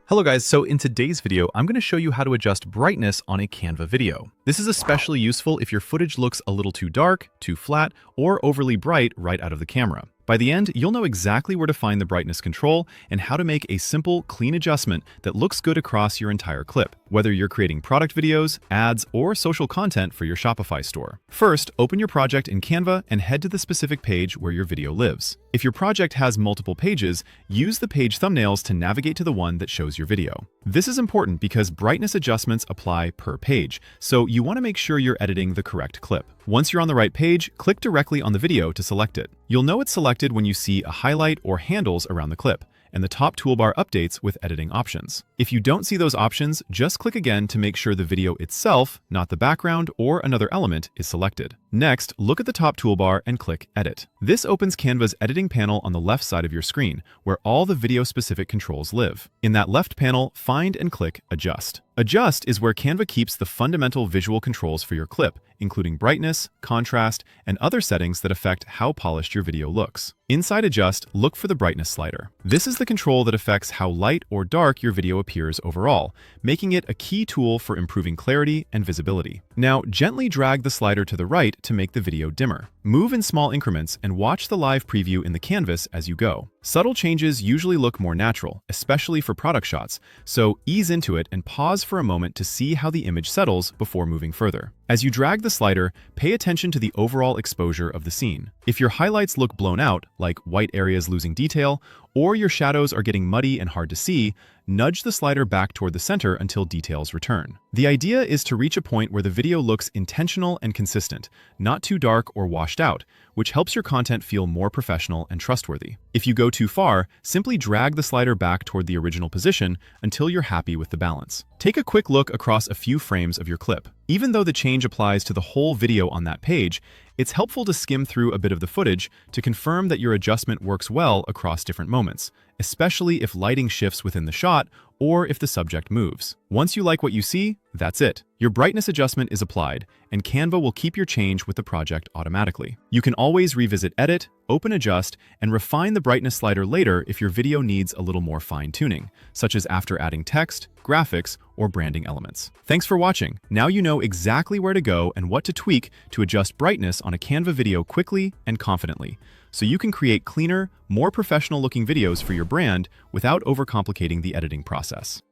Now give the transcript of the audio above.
Hello guys, so in today's video, I'm going to show you how to adjust brightness on a Canva video. This is especially useful if your footage looks a little too dark, too flat, or overly bright right out of the camera. By the end, you'll know exactly where to find the brightness control and how to make a simple, clean adjustment that looks good across your entire clip, whether you're creating product videos, ads, or social content for your Shopify store. First, open your project in Canva and head to the specific page where your video lives. If your project has multiple pages, use the page thumbnails to navigate to the one that shows your video. This is important because brightness adjustments apply per page, so you want to make sure you're editing the correct clip. Once you're on the right page, click directly on the video to select it. You'll know it's selected when you see a highlight or handles around the clip, and the top toolbar updates with editing options. If you don't see those options, just click again to make sure the video itself, not the background or another element, is selected. Next, look at the top toolbar and click Edit. This opens Canva's editing panel on the left side of your screen, where all the video-specific controls live. In that left panel, find and click Adjust. Adjust is where Canva keeps the fundamental visual controls for your clip, including brightness, contrast, and other settings that affect how polished your video looks. Inside Adjust, look for the brightness slider. This is the control that affects how light or dark your video appears overall, making it a key tool for improving clarity and visibility. Now, gently drag the slider to the right to make the video dimmer. Move in small increments and watch the live preview in the canvas as you go. Subtle changes usually look more natural, especially for product shots, so ease into it and pause for a moment to see how the image settles before moving further. As you drag the slider, pay attention to the overall exposure of the scene. If your highlights look blown out, like white areas losing detail, or your shadows are getting muddy and hard to see, nudge the slider back toward the center until details return. The idea is to reach a point where the video looks intentional and consistent, not too dark or washed out, which helps your content feel more professional and trustworthy. If you go too far, simply drag the slider back toward the original position until you're happy with the balance. Take a quick look across a few frames of your clip. Even though the change applies to the whole video on that page, it's helpful to skim through a bit of the footage to confirm that your adjustment works well across different moments, especially if lighting shifts within the shot or if the subject moves. Once you like what you see, that's it. Your brightness adjustment is applied, and Canva will keep your change with the project automatically. You can always revisit Edit, open Adjust, and refine the brightness slider later if your video needs a little more fine-tuning, such as after adding text, graphics, or branding elements. Thanks for watching. Now you know exactly where to go and what to tweak to adjust brightness on a Canva video quickly and confidently, so you can create cleaner, more professional-looking videos for your brand without overcomplicating the editing process.